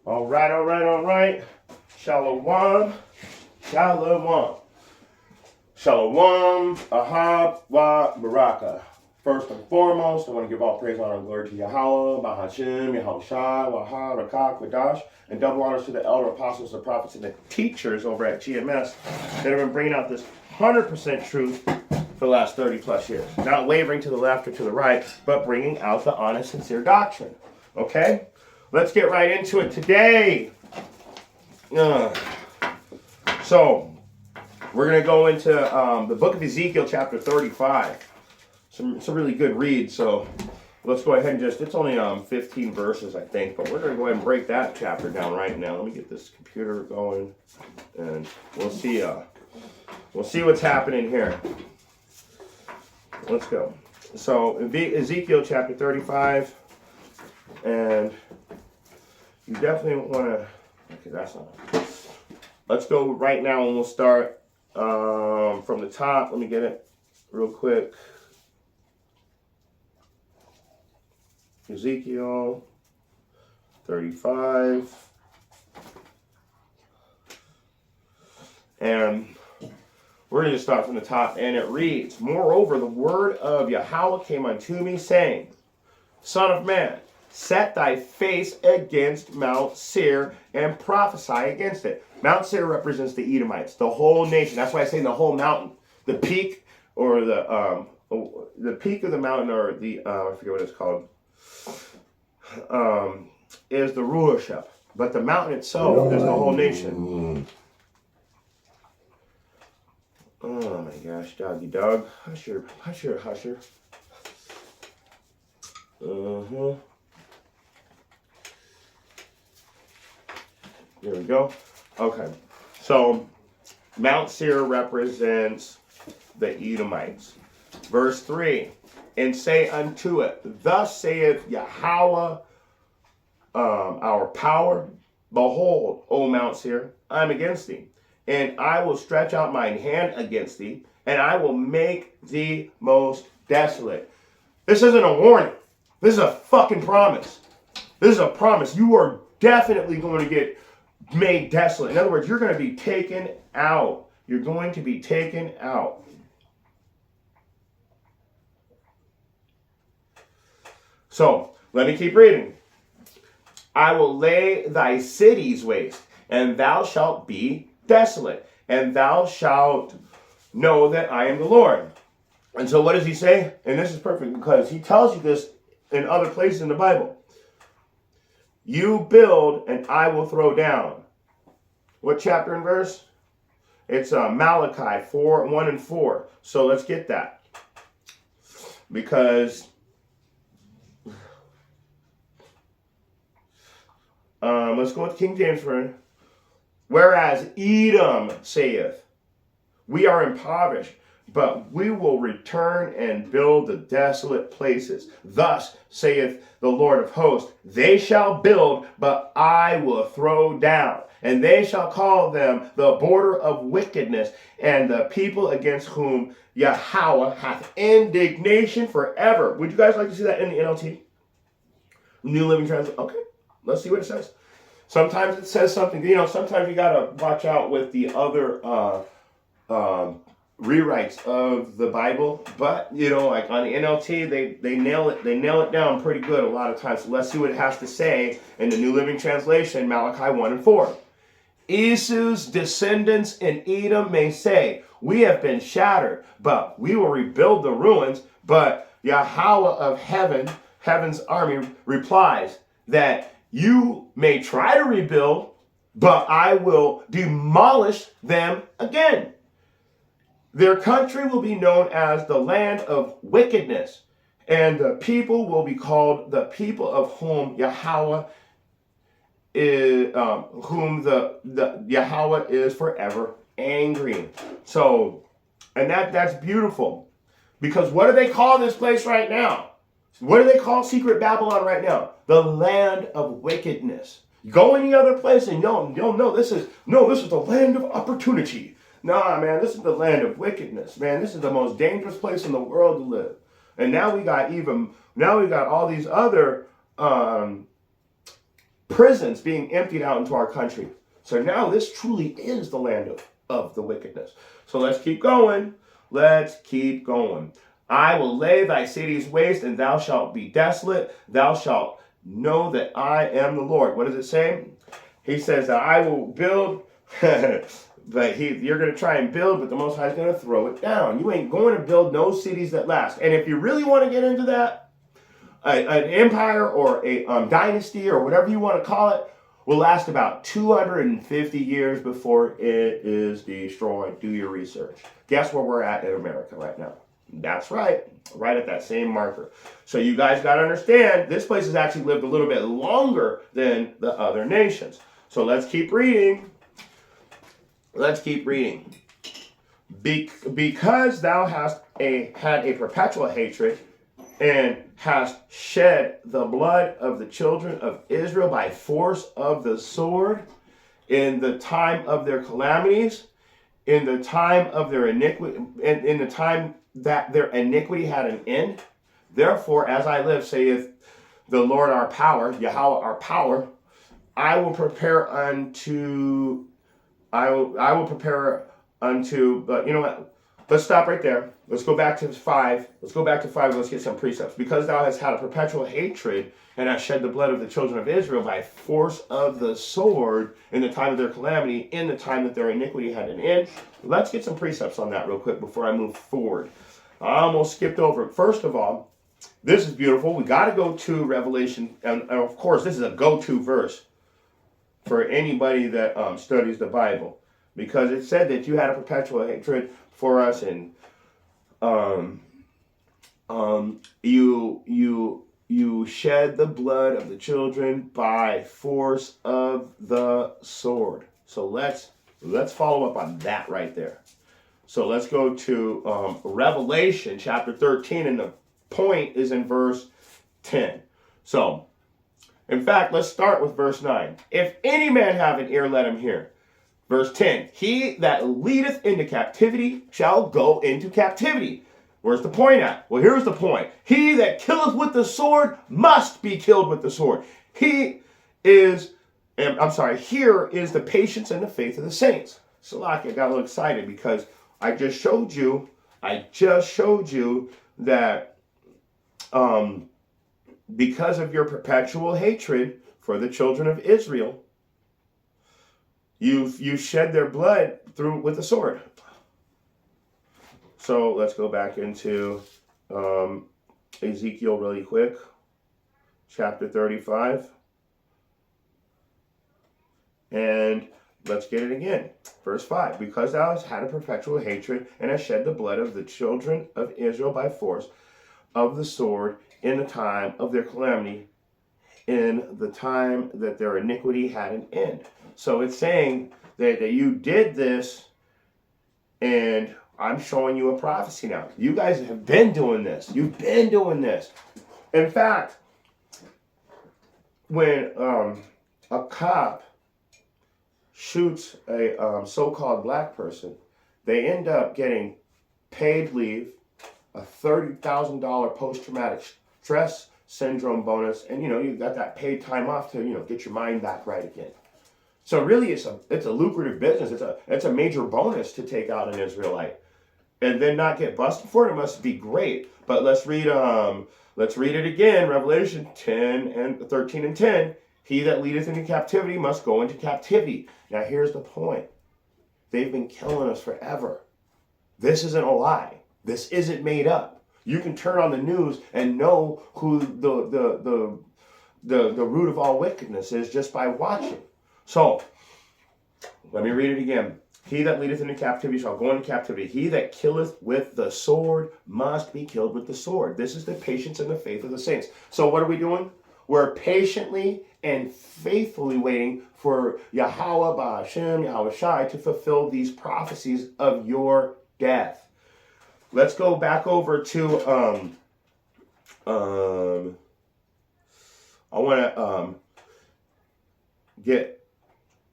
All right, all right, all right. Shalom, shalom. Shalom, ahab, wa baraka. First and foremost, I want to give all praise, honor, and glory to Yahweh, Bahashim, Yahushua, Wahab, Rakak, Wadash, and double honors to the elder apostles, the prophets, and the teachers over at GMS that have been bringing out this 100% truth for the last 30 plus years. Not wavering to the left or to the right, but bringing out the honest, sincere doctrine. Okay? Let's get right into it today. So, we're going to go into the book of Ezekiel, chapter 35. It's a really good read, so let's go ahead and it's only 15 verses, I think, but we're going to go ahead and break that chapter down right now. Let me get this computer going, and we'll see what's happening here. Let's go. So, Ezekiel, chapter 35, and you definitely want to, okay, that's not, let's go right now, and we'll start from the top. Let me get it real quick. Ezekiel 35. And we're going to start from the top. And it reads, Moreover, the word of Yahweh came unto me, saying, Son of man, set thy face against Mount Seir and prophesy against it. Mount Seir represents the Edomites, the whole nation. That's why I say the whole mountain. The peak, or the peak of the mountain, or the, I forget what it's called, is the rulership, but the mountain itself is the whole nation. Oh my gosh, doggy dog, husher. There we go. Okay, so Mount Seir represents the Edomites. Verse 3. And say unto it, Thus saith Yahweh, our power, Behold, O Mount Seir, I am against thee, and I will stretch out mine hand against thee, and I will make thee most desolate. This isn't a warning. This is a fucking promise. This is a promise. You are definitely going to get made desolate. In other words, you're going to be taken out. You're going to be taken out. So, let me keep reading. I will lay thy cities waste, and thou shalt be desolate, and thou shalt know that I am the Lord. And so what does he say? And this is perfect, because he tells you this in other places in the Bible. You build, and I will throw down. What chapter and verse? It's Malachi 1 and 4. So let's get that. Because let's go with King James for it. Whereas Edom saith, We are impoverished, but we will return and build the desolate places. Thus saith the Lord of hosts, They shall build, but I will throw down. And they shall call them the border of wickedness, and the people against whom Yahweh hath indignation forever. Would you guys like to see that in the NLT? New Living Translation. Okay, let's see what it says. Sometimes it says something, sometimes you got to watch out with the other rewrites of the Bible. But, like on the NLT, they nail it down pretty good a lot of times. So let's see what it has to say in the New Living Translation, Malachi 1 and 4. Esau's descendants in Edom may say, We have been shattered, but we will rebuild the ruins. But Yahweh of heaven's army replies that you may try to rebuild, but I will demolish them again. Their country will be known as the land of wickedness, and the people will be called the people of whom Yahweh is, the Yahweh is forever angry. So, and that's beautiful, because what do they call this place right now? What do they call secret Babylon right now? The land of wickedness. Go any other place and you'll know this is the land of opportunity. Nah, man, this is the land of wickedness. Man, this is the most dangerous place in the world to live. And now we got all these other prisons being emptied out into our country. So now this truly is the land of the wickedness. So let's keep going. Let's keep going. I will lay thy cities waste, and thou shalt be desolate. Thou shalt know that I am the Lord. What does it say? He says that I will build, but you're going to try and build, but the Most High is going to throw it down. You ain't going to build no cities that last. And if you really want to get into that, an empire or a dynasty or whatever you want to call it will last about 250 years before it is destroyed. Do your research. Guess where we're at in America right now? That's right at that same marker. So you guys got to understand, this place has actually lived a little bit longer than the other nations. So let's keep reading. Let's keep reading. Because thou hast had a perpetual hatred and hast shed the blood of the children of Israel by force of the sword in the time of their calamities, in the time of their iniquity, in the time that their iniquity had an end. Therefore, as I live, saith the Lord our power, Yahweh our power, I will prepare unto, but you know what? Let's stop right there. Let's go back to 5. Let's go back to 5. Let's get some precepts. Because thou hast had a perpetual hatred and hast shed the blood of the children of Israel by force of the sword in the time of their calamity, in the time that their iniquity had an end. Let's get some precepts on that real quick before I move forward. I almost skipped over it. First of all, this is beautiful. We got to go to Revelation. And of course, this is a go-to verse for anybody that studies the Bible. Because it said that you had a perpetual hatred for us, and you shed the blood of the children by force of the sword. So let's follow up on that right there. So let's go to Revelation chapter 13, and the point is in verse 10. So, in fact, let's start with verse 9. If any man have an ear, let him hear. Verse 10, he that leadeth into captivity shall go into captivity. Where's the point at? Well, here's the point. He that killeth with the sword must be killed with the sword. Here is the patience and the faith of the saints. Salaki, I got a little excited because I just showed you that because of your perpetual hatred for the children of Israel, you shed their blood through with the sword. So let's go back into Ezekiel really quick, chapter 35, and let's get it again. Verse 5, because thou hast had a perpetual hatred and hast shed the blood of the children of Israel by force of the sword in the time of their calamity, in the time that their iniquity had an end. So it's saying that you did this, and I'm showing you a prophecy now. You guys have been doing this. You've been doing this. In fact, when a cop shoots a so-called black person, they end up getting paid leave, a $30,000 post-traumatic stress syndrome bonus, and you got that paid time off to get your mind back right again. So really, it's a lucrative business. It's a major bonus to take out an Israelite, and then not get busted for it. It must be great. But let's read it again. Revelation 13 and 10. He that leadeth into captivity must go into captivity. Now here's the point. They've been killing us forever. This isn't a lie. This isn't made up. You can turn on the news and know who the root of all wickedness is just by watching. So, let me read it again. He that leadeth into captivity shall go into captivity. He that killeth with the sword must be killed with the sword. This is the patience and the faith of the saints. So what are we doing? We're patiently and faithfully waiting for Yahweh Ba'ashem, Yahweh Shai, to fulfill these prophecies of your death. Let's go back over to I want to get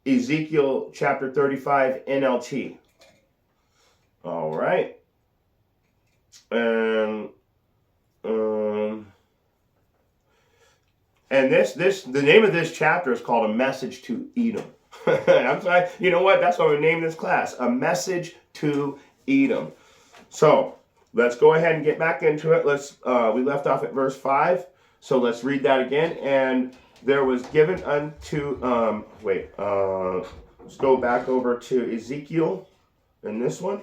Ezekiel chapter 35 NLT. All right. And And the name of this chapter is called A Message to Edom. I'm sorry, you know what? That's what we named this class, A Message to Edom. So let's go ahead and get back into it. We left off at verse 5. So let's read that again. And there was given unto, let's go back over to Ezekiel in this one.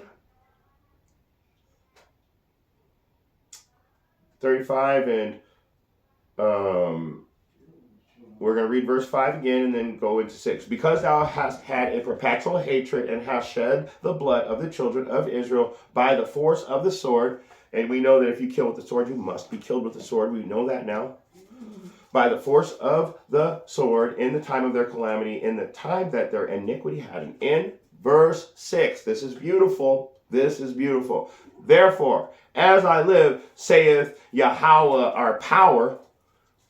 35 and we're going to read verse 5 again and then go into 6. Because thou hast had a perpetual hatred and hast shed the blood of the children of Israel by the force of the sword. And we know that if you kill with the sword, you must be killed with the sword. We know that now. By the force of the sword in the time of their calamity, in the time that their iniquity had an end. Verse 6. This is beautiful. This is beautiful. Therefore, as I live, saith Yahweh our power,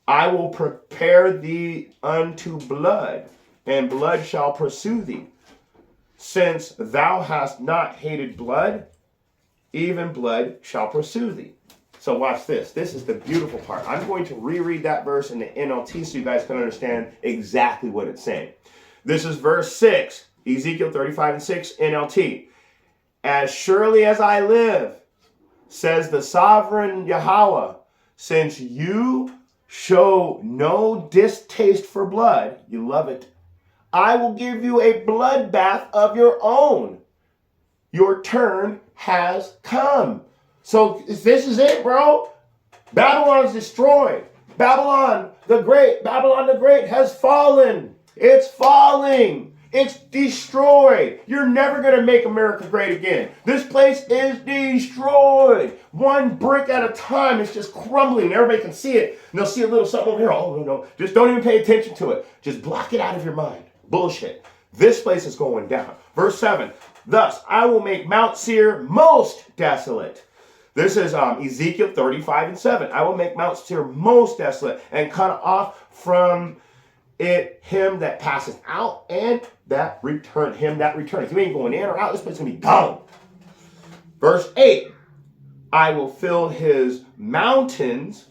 I will prepare thee unto blood, and blood shall pursue thee. Since thou hast not hated blood, even blood shall pursue thee. So watch this. This is the beautiful part. I'm going to reread that verse in the NLT so you guys can understand exactly what it's saying. This is verse 6, Ezekiel 35 and 6, NLT. As surely as I live, says the sovereign Yahweh, since you show no distaste for blood, you love it, I will give you a bloodbath of your own. Your turn has come. So this is it, bro. Babylon is destroyed. Babylon the Great has fallen. It's falling. It's destroyed. You're never going to make America great again. This place is destroyed. One brick at a time. It's just crumbling. Everybody can see it. And they'll see a little something over here. Oh, no. Just don't even pay attention to it. Just block it out of your mind. Bullshit. This place is going down. Verse 7. Thus, I will make Mount Seir most desolate. This is Ezekiel 35 and 7. I will make Mount Seir most desolate and cut off from it him that passeth out and that return him that returneth. You ain't going in or out. This place is going to be gone. Verse 8. I will fill his mountains.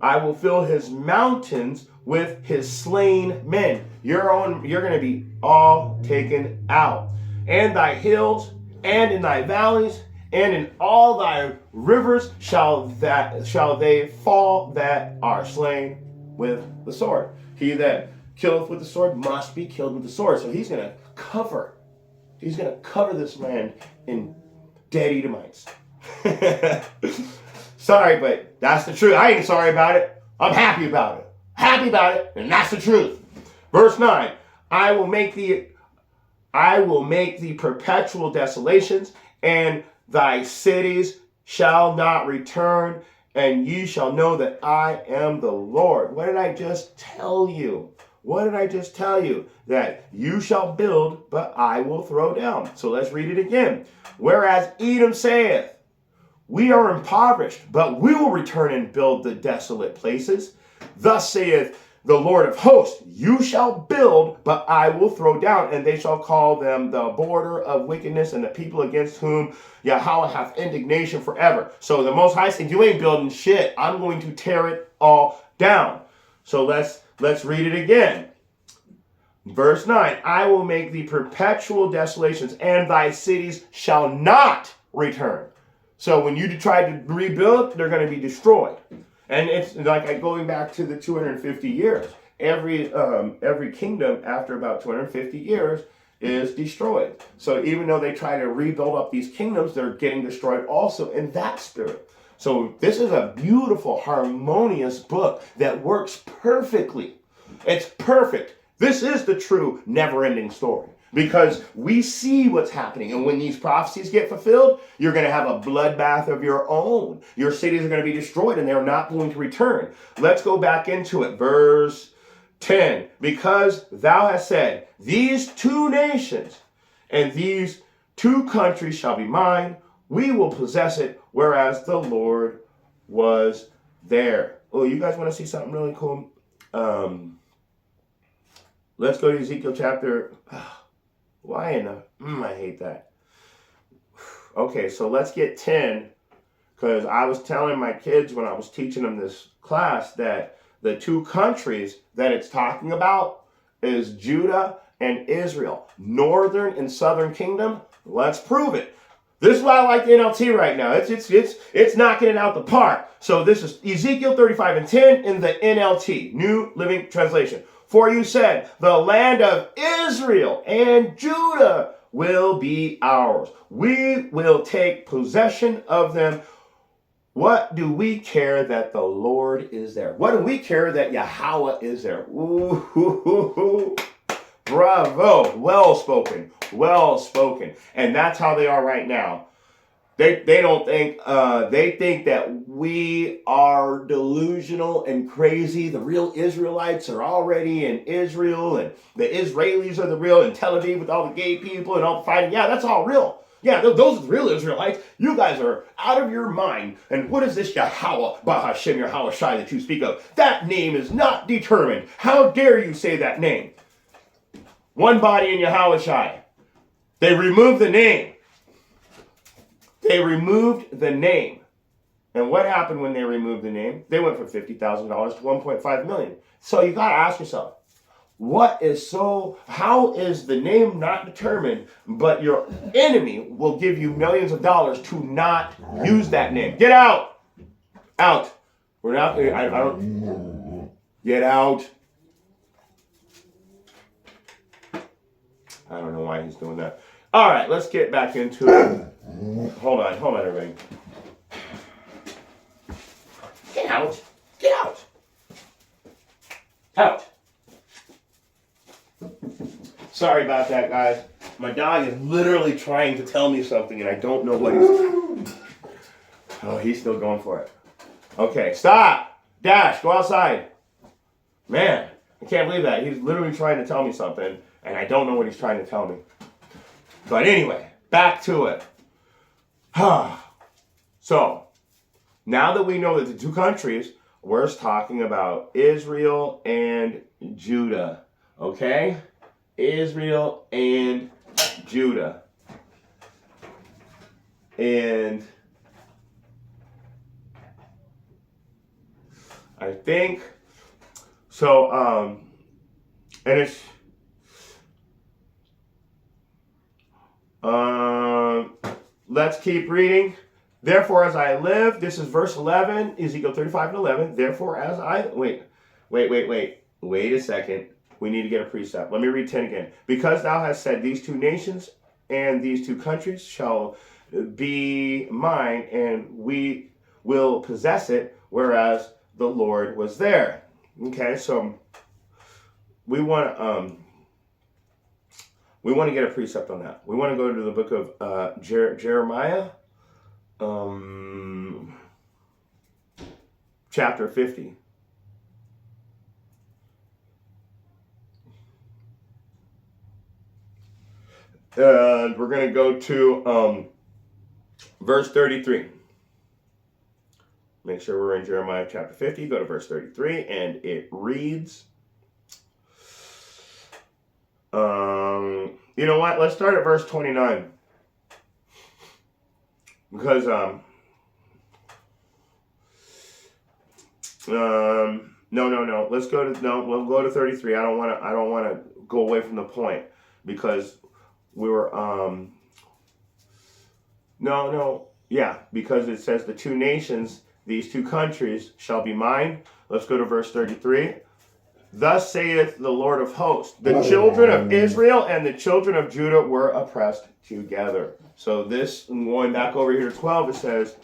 I will fill his mountains with his slain men. You're going to be all taken out. And thy hills and in thy valleys and in all thy rivers shall they fall that are slain with the sword. He that killeth with the sword must be killed with the sword. So he's going to cover this land in dead Edomites. Sorry, but that's the truth. I ain't sorry about it. I'm happy about it. Happy about it, and that's the truth. Verse 9, I will make thee perpetual desolations, and thy cities shall not return, and ye shall know that I am the Lord. What did I just tell you? What did I just tell you? That you shall build, but I will throw down. So let's read it again. Whereas Edom saith, we are impoverished, but we will return and build the desolate places. Thus saith the Lord of hosts, you shall build, but I will throw down, and they shall call them the border of wickedness and the people against whom Yahweh hath indignation forever. So the Most High said, you ain't building shit. I'm going to tear it all down. So let's read it again. Verse 9, I will make thee perpetual desolations, and thy cities shall not return. So when you try to rebuild, they're going to be destroyed. And it's like going back to the 250 years. Every kingdom after about 250 years is destroyed. So even though they try to rebuild up these kingdoms, they're getting destroyed also in that spirit. So this is a beautiful, harmonious book that works perfectly. It's perfect. This is the true never-ending story. Because we see what's happening. And when these prophecies get fulfilled, you're going to have a bloodbath of your own. Your cities are going to be destroyed and they're not going to return. Let's go back into it. Verse 10. Because thou hast said, these two nations and these two countries shall be mine. We will possess it, whereas the Lord was there. Oh, you guys want to see something really cool? Let's go to Ezekiel chapter... Why in the... I hate that. Okay, so let's get 10. Because I was telling my kids when I was teaching them this class that The two countries that it's talking about is Judah and Israel. Northern and southern kingdom. Let's prove it. This is why I like the NLT right now. It's knocking it out the park. So this is Ezekiel 35 and 10 in the NLT, New Living Translation. For you said, the land of Israel and Judah will be ours. We will take possession of them. What do we care that the Lord is there? What do we care that Yahweh is there? Ooh, bravo. Well spoken. Well spoken. And that's how they are right now. They don't think, they think that we are delusional and crazy. The real Israelites are already in Israel, and the Israelis are the real, in Tel Aviv with all the gay people and all the fighting. Yeah, that's all real. Yeah, those are the real Israelites. You guys are out of your mind. And what is this Yahweh, Bahashem, Yahweh Shai that you speak of? That name is not determined. How dare you say that name? One body in Yahweh Shai. They removed the name. They removed the name. And what happened when they removed the name? They went from $50,000 to $1.5 million. So you got to ask yourself, how is the name not determined, but your enemy will give you millions of dollars to not use that name? Get out. Out. We're not, I don't, get out. I don't know why he's doing that. All right, let's get back into it. Hold on, everybody. Get out. Get out. Out. Sorry about that, guys. My dog is literally trying to tell me something, and I don't know what he's... Oh, he's still going for it. Okay, stop. Dash, go outside. Man, I can't believe that. He's literally trying to tell me something, and I don't know what he's trying to tell me. But anyway, back to it. So, now that we know that the two countries, we're talking about Israel and Judah. Okay? Israel and Judah. And I think, so, and it's, let's keep reading. Therefore, as I live, this is verse 11, Ezekiel 35 and 11. Therefore, as I, wait a second. We need to get a precept. Let me read 10 again. Because thou hast said, these two nations and these two countries shall be mine, and we will possess it, whereas the Lord was there. Okay, so we want to get a precept on that. We want to go to the book of Jeremiah, chapter 50. And we're going to go to verse 33. Make sure we're in Jeremiah chapter 50. Go to verse 33, and it reads, you know what? Let's start at verse 29. Because, no. Let's go to, we'll go to 33. I don't want to go away from the point, because we were, because it says the two nations, these two countries shall be mine. Let's go to verse 33. Thus saith the Lord of hosts, the children of Israel and the children of Judah were oppressed together. So this, going back over here to 12, it says,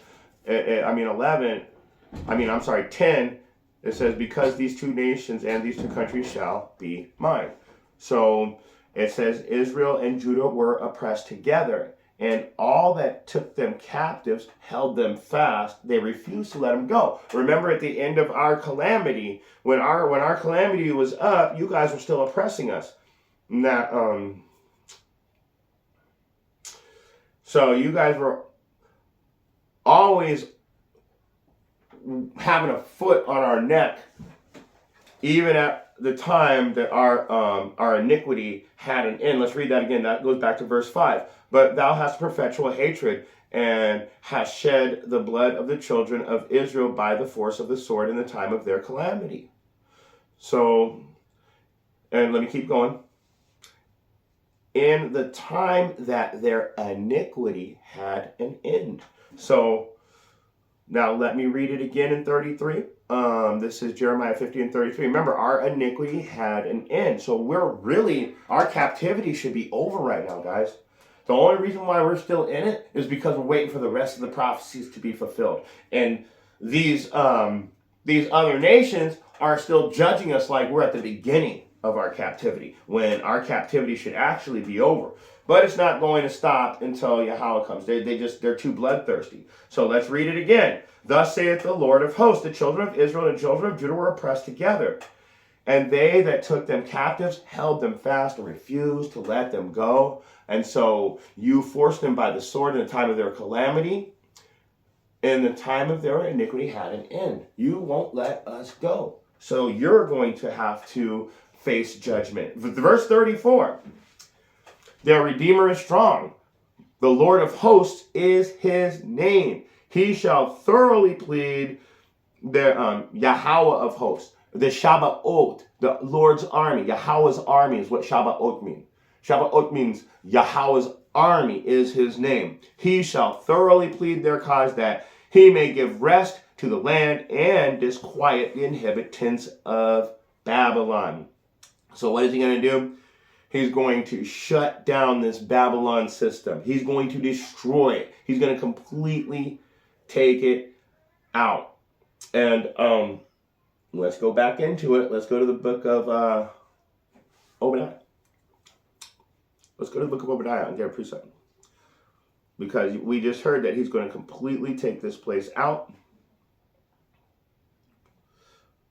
10, it says, because these two nations and these two countries shall be mine. So it says Israel and Judah were oppressed together, and all that took them captives held them fast. They refused to let them go. Remember, at the end of our calamity, when our calamity was up, you guys were still oppressing us. So you guys were always having a foot on our neck, even at the time that our iniquity had an end. Let's read that again. That goes back to verse 5. But thou hast perpetual hatred, and hast shed the blood of the children of Israel by the force of the sword in the time of their calamity. So, and let me keep going. In the time that their iniquity had an end. So, now let me read it again in 33. This is Jeremiah 50 and 33. Remember, our iniquity had an end. So our captivity should be over right now, guys. The only reason why we're still in it is because we're waiting for the rest of the prophecies to be fulfilled. And these other nations are still judging us like we're at the beginning of our captivity, when our captivity should actually be over. But it's not going to stop until Yahweh comes. They're too bloodthirsty. So let's read it again. Thus saith the Lord of hosts, the children of Israel and the children of Judah were oppressed together. And they that took them captives held them fast and refused to let them go. And so you forced them by the sword in the time of their calamity. In the time of their iniquity had an end. You won't let us go. So you're going to have to face judgment. Verse 34. Their Redeemer is strong. The Lord of hosts is his name. He shall thoroughly plead their Yahweh of hosts. The Shabbaot, the Lord's army. Yahweh's army is what Shabbaot means. Shabbaot means Yahweh's army is his name. He shall thoroughly plead their cause, that he may give rest to the land and disquiet the inhabitants of Babylon. So what is he going to do? He's going to shut down this Babylon system. He's going to destroy it. He's going to completely take it out. And let's go back into it. Let's go to the book of Obadiah. Let's go to the book of Obadiah and get a precept. Because we just heard that he's going to completely take this place out.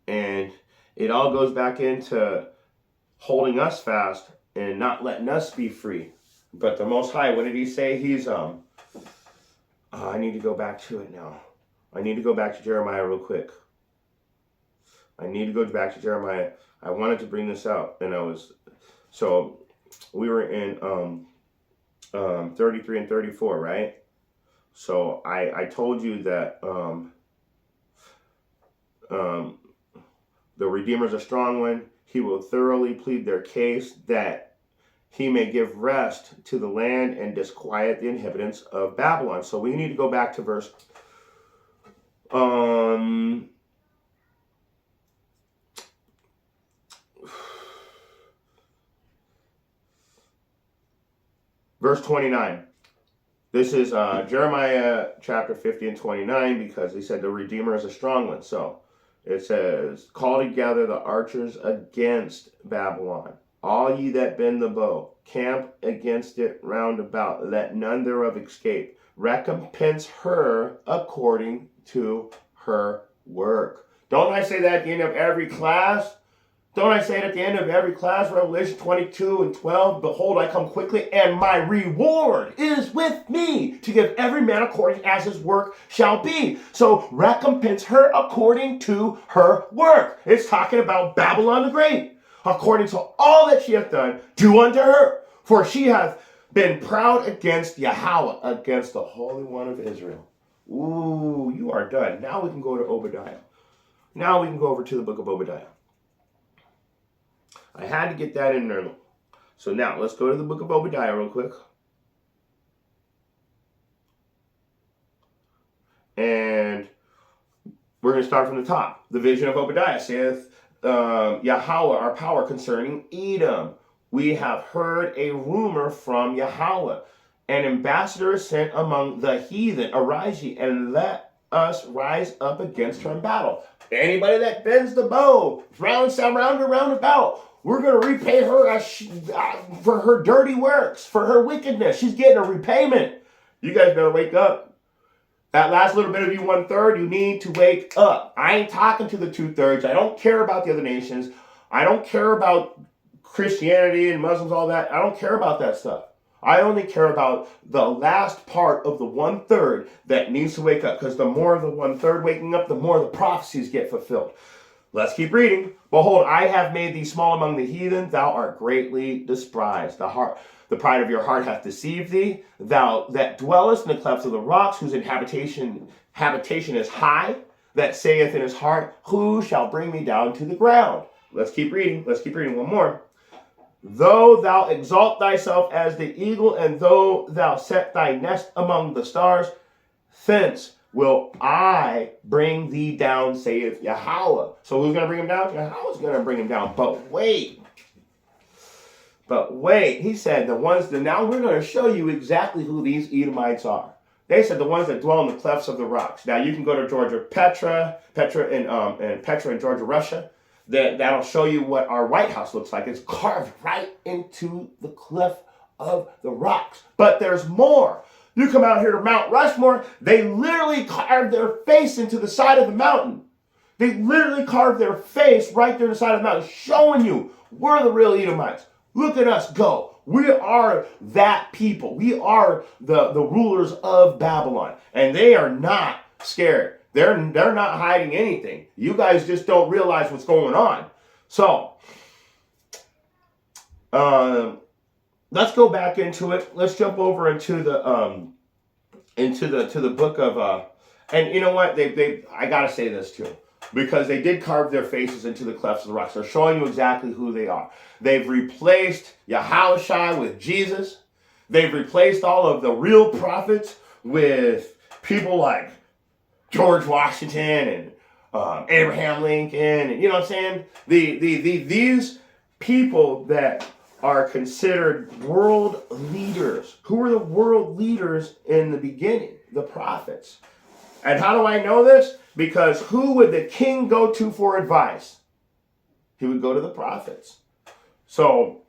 And it all goes back into holding us fast and not letting us be free. But the Most High, what did he say? He's, I need to go back to it now. I need to go back to Jeremiah real quick. I need to go back to Jeremiah. I wanted to bring this out, and we were in 33 and 34, right? So I told you that the Redeemer's a strong one. He will thoroughly plead their case, that he may give rest to the land and disquiet the inhabitants of Babylon. So we need to go back to verse verse 29. This is Jeremiah chapter 50 and 29, because he said the Redeemer is a strong one. So it says, call together the archers against Babylon, all ye that bend the bow, camp against it round about, let none thereof escape. Recompense her according to her work. Don't I say that at the end of every class? Don't I say it at the end of every class? Revelation 22 and 12, behold, I come quickly, and my reward is with me, to give every man according as his work shall be. So recompense her according to her work. It's talking about Babylon the Great. According to all that she hath done, do unto her. For she hath been proud against Yahweh, against the Holy One of Israel. Ooh, you are done. Now we can go to Obadiah. Now we can go over to the book of Obadiah. I had to get that in there. So now let's go to the book of Obadiah real quick. And we're going to start from the top. The vision of Obadiah saith, Yahweh, our power concerning Edom. We have heard a rumor from Yahweh. An ambassador is sent among the heathen. Arise ye, and let us rise up against her in battle. Anybody that bends the bow, round about, we're going to repay her for her dirty works, for her wickedness. She's getting a repayment. You guys better wake up. That last little bit of you 1/3, you need to wake up. I ain't talking to the 2/3. I don't care about the other nations. I don't care about Christianity and Muslims, all that. I don't care about that stuff. I only care about the last part of the 1/3 that needs to wake up. Because the more of the 1/3 waking up, the more the prophecies get fulfilled. Let's keep reading. Behold, I have made thee small among the heathen. Thou art greatly despised. The pride of your heart hath deceived thee. Thou that dwellest in the clefts of the rocks, whose habitation is high, that saith in his heart, who shall bring me down to the ground? let's keep reading. Let's keep reading one more. Though thou exalt thyself as the eagle, and though thou set thy nest among the stars, thence will I bring thee down, saith Yahweh. So who's going to bring him down? Yahweh's going to bring him down. But wait. He said the ones that now we're going to show you exactly who these Edomites are. They said the ones that dwell in the clefts of the rocks. Now you can go to Georgia, Petra in Georgia, Russia. That'll show you what our White House looks like. It's carved right into the cliff of the rocks. But there's more. You come out here to Mount Rushmore, they literally carved their face into the side of the mountain. They literally carved their face right there in the side of the mountain, showing you we're the real Edomites. Look at us go. We are that people. We are the rulers of Babylon. And they are not scared. They're not hiding anything. You guys just don't realize what's going on. So, let's go back into it. Let's jump over into the book of and you know what? I gotta say this too. Because they did carve their faces into the clefts of the rocks. They're showing you exactly who they are. They've replaced Yahushua with Jesus. They've replaced all of the real prophets with people like George Washington and Abraham Lincoln. And you know what I'm saying? These people that are considered world leaders. Who were the world leaders in the beginning? The prophets. And how do I know this? Because who would the king go to for advice? He would go to the prophets. So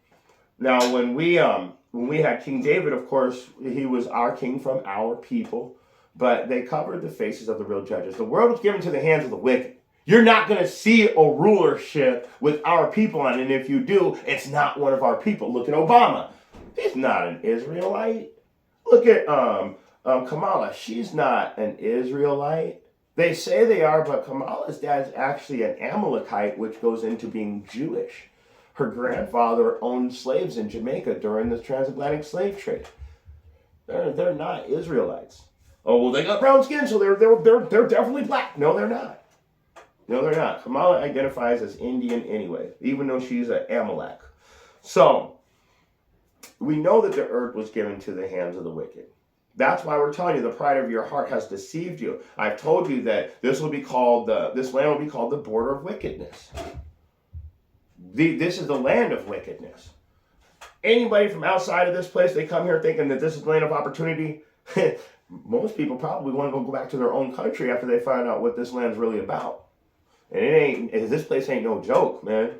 now when we had King David, of course, he was our king from our people, but they covered the faces of the real judges. The world was given to the hands of the wicked. You're not going to see a rulership with our people on it. And if you do, it's not one of our people. Look at Obama. He's not an Israelite. Look at Kamala. She's not an Israelite. They say they are, but Kamala's dad's actually an Amalekite, which goes into being Jewish. Her grandfather owned slaves in Jamaica during the transatlantic slave trade. They're not Israelites. Oh, well, they got brown skin, so they're definitely black. No, they're not. No, they're not. Kamala identifies as Indian anyway, even though she's an Amalek. So, we know that the earth was given to the hands of the wicked. That's why we're telling you the pride of your heart has deceived you. I've told you that this land will be called the border of wickedness. This is the land of wickedness. Anybody from outside of this place, they come here thinking that this is the land of opportunity. Most people probably want to go back to their own country after they find out what this land's really about. And this place ain't no joke, man.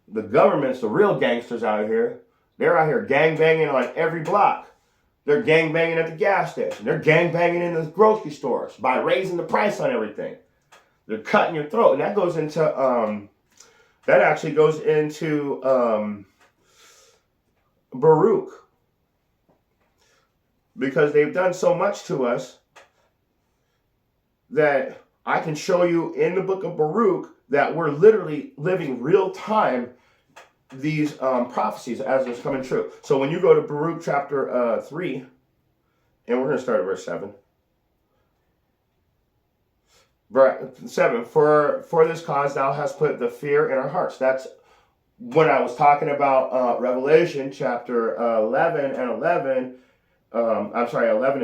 The government's the real gangsters out here. They're out here gangbanging on every block. They're gangbanging at the gas station. They're gangbanging in the grocery stores by raising the price on everything. They're cutting your throat. And that goes into, Baruch. Because they've done so much to us that I can show you in the book of Baruch that we're literally living real time these prophecies as it's coming true. So when you go to Baruch chapter 3, and we're going to start at verse 7. Verse 7, for this cause thou hast put the fear in our hearts. That's when I was talking about Revelation chapter 11 and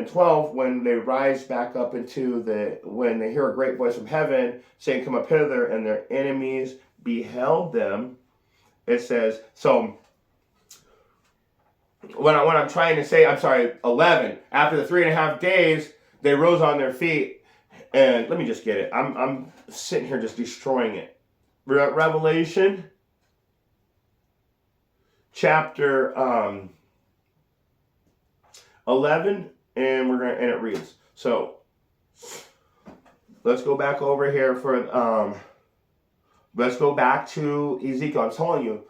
12, when they rise back up when they hear a great voice from heaven saying, come up hither, and their enemies beheld them. It says, so what I'm trying to say, 11, after the 3.5 days, they rose on their feet, and let me just get it. I'm sitting here just destroying it. Revelation chapter 11, and it reads. So let's go back over here let's go back to Ezekiel. I'm telling you,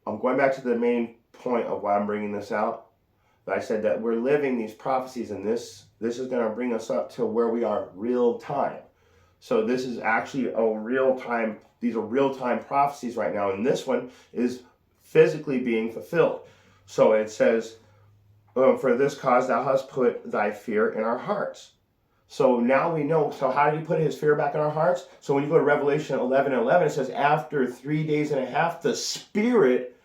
I'm going back to the main point of why I'm bringing this out. But I said that we're living these prophecies, and this is going to bring us up to where we are real time. So this is actually a real time. These are real time prophecies right now, and this one is physically being fulfilled. So it says, for this cause thou hast put thy fear in our hearts. So now we know. So how did he put his fear back in our hearts? So when you go to Revelation 11:11, it says, after 3 days and a half, the spirit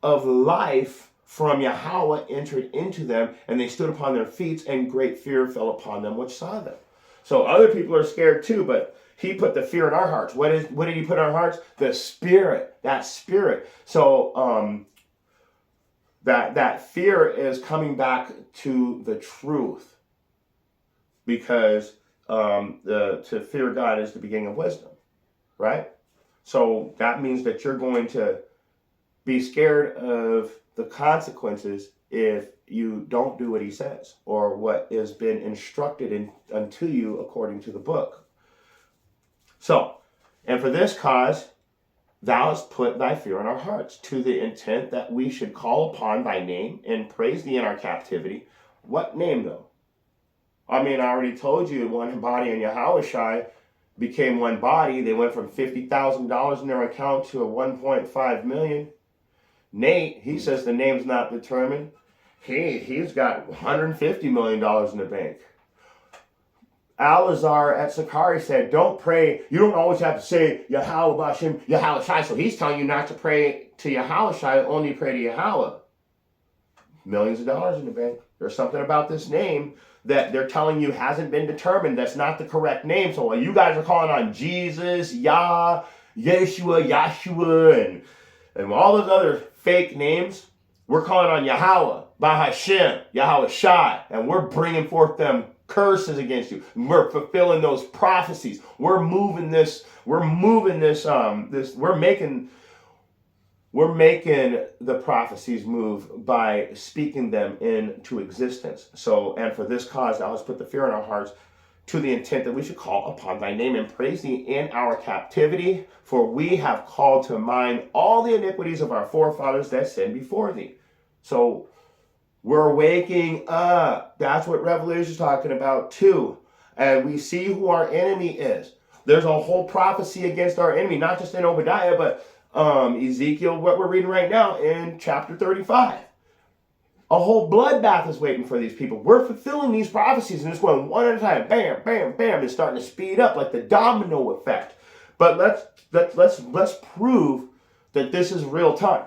of life from Yahweh entered into them, and they stood upon their feet, and great fear fell upon them which saw them. So other people are scared too, but he put the fear in our hearts. What did he put in our hearts? The spirit, that spirit. So that fear is coming back to the truth. Because to fear God is the beginning of wisdom, right? So that means that you're going to be scared of the consequences if you don't do what he says or what has been instructed unto you according to the book. So, and for this cause, thou hast put thy fear in our hearts, to the intent that we should call upon thy name and praise thee in our captivity. What name, though? I mean, I already told you one body in Yahushua became one body. They went from $50,000 in their account to a 1.5 million. Nate, he says the name's not determined. He's got $150 million in the bank. Alazar at Sakari said, don't pray. You don't always have to say Yahweh Bashem, Yahweh. So he's telling you not to pray to Yahweh, only pray to Yahweh. Millions of dollars in the bank. There's something about this name that they're telling you hasn't been determined. That's not the correct name. So while you guys are calling on Jesus, Yah, Yeshua, Yahshua, and all those other fake names, we're calling on Yahweh, Bahashem, Yahweh Shai, and we're bringing forth them curses against you. We're fulfilling those prophecies. We're making the prophecies move by speaking them into existence. So, and for this cause, thou hast put the fear in our hearts, to the intent that we should call upon thy name and praise thee in our captivity. For we have called to mind all the iniquities of our forefathers that sinned before thee. So we're waking up. That's what Revelation is talking about too. And we see who our enemy is. There's a whole prophecy against our enemy, not just in Obadiah, but Ezekiel, what we're reading right now in chapter 35. A whole bloodbath is waiting for these people. We're fulfilling these prophecies and it's going one at a time. Bam, bam, bam. It's starting to speed up like the domino effect. But let's prove that this is real time.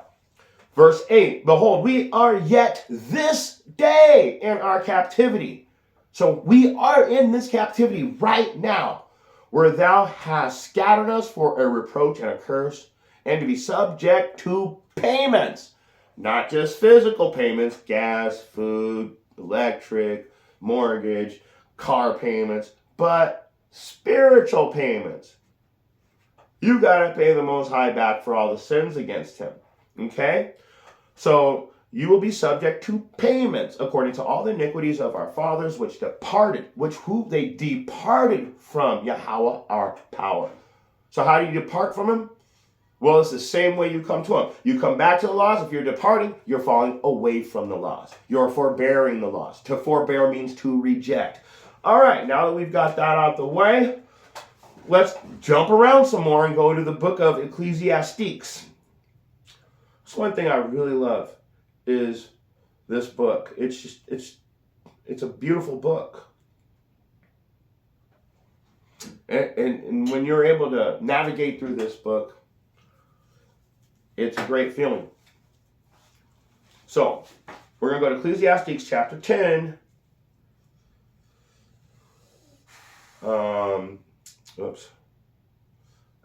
Verse 8, behold, we are yet this day in our captivity. So we are in this captivity right now, where thou hast scattered us for a reproach and a curse, and to be subject to payments. Not just physical payments, gas, food, electric, mortgage, car payments, but spiritual payments. You got to pay the Most High back for all the sins against him. Okay? So you will be subject to payments according to all the iniquities of our fathers which departed, they departed from Yahweh our power. So how do you depart from him? Well, it's the same way you come to him. You come back to the laws. If you're departing, you're falling away from the laws. You're forbearing the laws. To forbear means to reject. All right, now that we've got that out the way, let's jump around some more and go to the book of Ecclesiastes. That's one thing I really love is this book. It's a beautiful book. And when you're able to navigate through this book, it's a great feeling. So, we're going to go to Ecclesiastes chapter 10.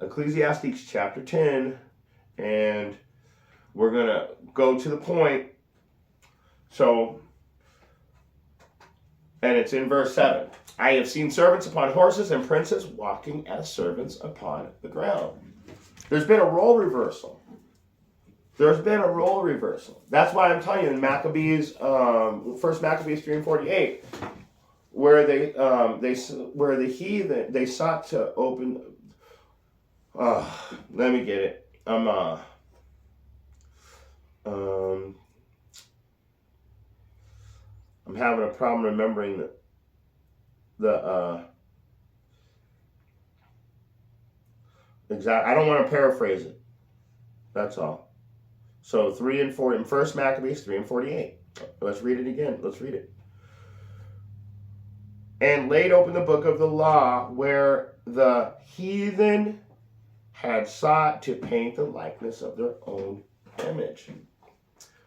Ecclesiastes chapter 10. And we're going to go to the point. So, and it's in verse 7. I have seen servants upon horses and princes walking as servants upon the ground. There's been a role reversal. There's been a role reversal. That's why I'm telling you in Maccabees, First Maccabees 3:48, where where the heathen they sought to open. Let me get it. I'm having a problem remembering the exact. I don't want to paraphrase it. That's all. So 3 and 4 in First Maccabees 3 and 48. Let's read it again. Let's read it. and laid open the book of the law, where the heathen had sought to paint the likeness of their own image.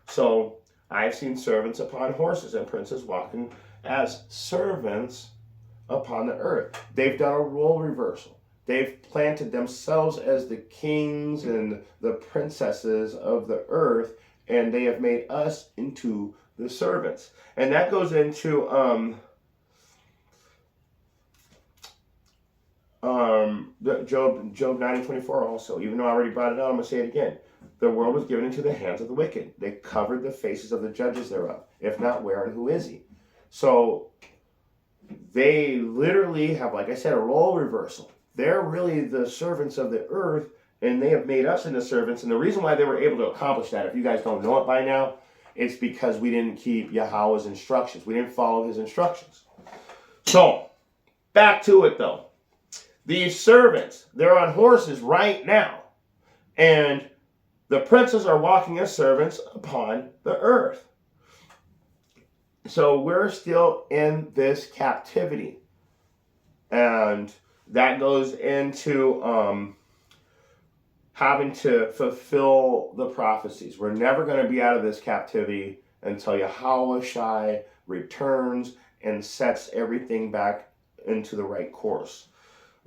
So I've seen servants upon horses and princes walking as servants upon the earth. They've done a role reversal. They've planted themselves as the kings and the princesses of the earth, and they have made us into the servants. And that goes into Job 9:24 also. Even though I already brought it out, I'm going to say it again. The world was given into the hands of the wicked. They covered the faces of the judges thereof. If not, where and who is he? So they literally have, like I said, a role reversal. They're really the servants of the earth, and they have made us into servants. And the reason why they were able to accomplish that, if you guys don't know it by now, it's because we didn't keep Yahweh's instructions. We didn't follow his instructions. So, back to it though. These servants, they're on horses right now. And the princes are walking as servants upon the earth. So we're still in this captivity. And that goes into having to fulfill the prophecies. We're never going to be out of this captivity until Yahweh Shai returns and sets everything back into the right course.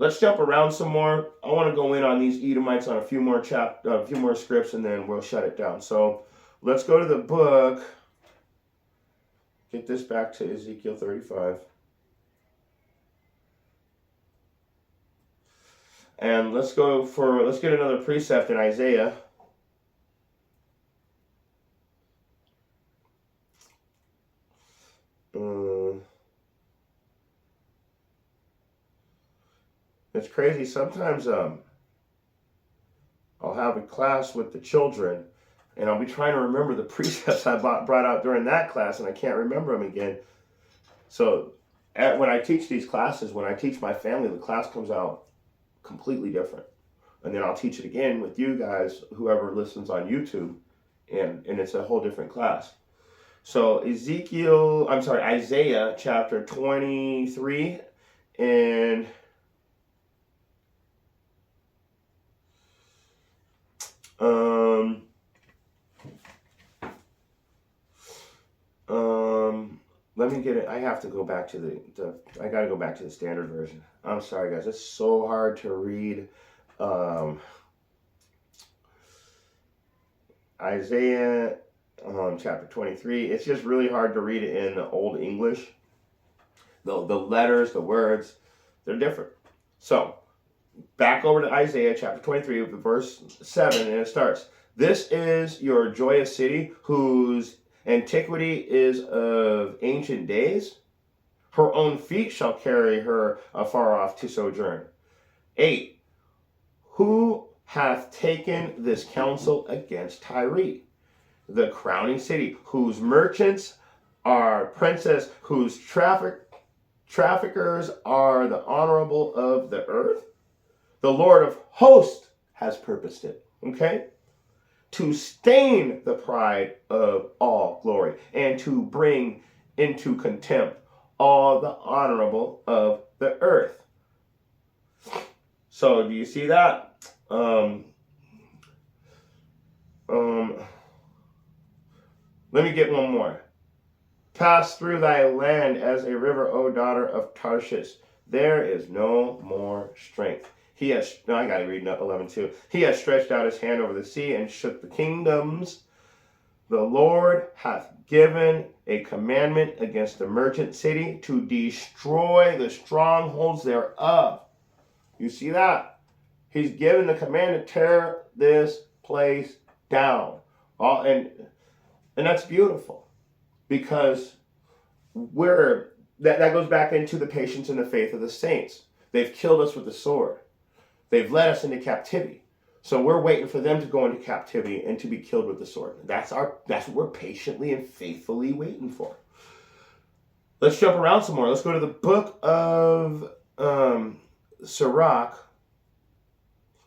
Let's jump around some more. I want to go in on these Edomites on a few more scripts, and then we'll shut it down. So let's go to the book. Get this back to Ezekiel 35. And let's get another precept in Isaiah. It's crazy. Sometimes I'll have a class with the children, and I'll be trying to remember the precepts I brought out during that class, and I can't remember them again. So when I teach these classes, when I teach my family, the class comes out completely different. And then I'll teach it again with you guys, whoever listens on YouTube, and it's a whole different class. So Isaiah chapter 23, and let me get it. I have to go back to I got to go back to the standard version. I'm sorry, guys. It's so hard to read Isaiah chapter 23. It's just really hard to read it in the Old English. The letters, the words, they're different. So, back over to Isaiah chapter 23, verse 7, and it starts, "This is your joyous city, whose antiquity is of ancient days. Her own feet shall carry her afar off to sojourn." 8, "Who hath taken this counsel against Tyre, the crowning city, whose merchants are princes, whose traffickers are the honorable of the earth? The Lord of hosts has purposed it." Okay? "To stain the pride of all glory, and to bring into contempt all the honorable of the earth." So do you see that? Let me get one more. "Pass through thy land as a river, O daughter of Tarshish. There is no more strength. I got to read 11 too. "He has stretched out his hand over the sea and shook the kingdoms. The Lord hath given a commandment against the merchant city to destroy the strongholds thereof." You see that? He's given the command to tear this place down. And that's beautiful, because that goes back into the patience and the faith of the saints. They've killed us with the sword. They've led us into captivity. So we're waiting for them to go into captivity and to be killed with the sword. That's what we're patiently and faithfully waiting for. Let's jump around some more. Let's go to the book of Sirach,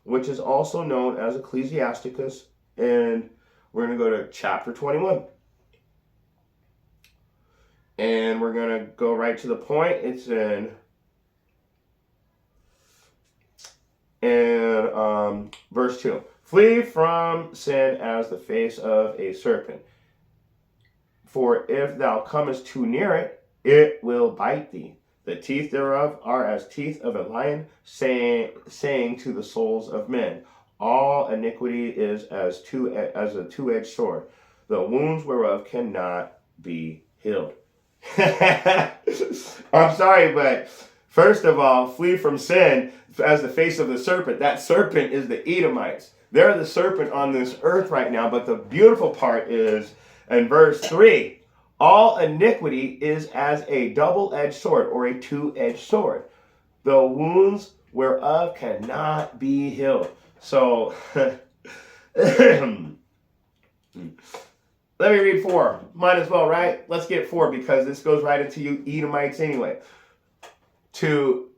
which is also known as Ecclesiasticus, and we're going to go to chapter 21. And we're going to go right to the point. It's in verse 2. Flee from sin as the face of a serpent. For if thou comest too near it, it will bite thee. The teeth thereof are as teeth of a lion, saying to the souls of men, all iniquity is as a two-edged sword, the wounds whereof cannot be healed. I'm sorry, but first of all, flee from sin as the face of the serpent. That serpent is the Edomites. They're the serpent on this earth right now, but the beautiful part is in verse 3, all iniquity is as a double-edged sword or a two-edged sword, the wounds whereof cannot be healed. So, let me read 4. Might as well, right? Let's get 4 because this goes right into you Edomites anyway. To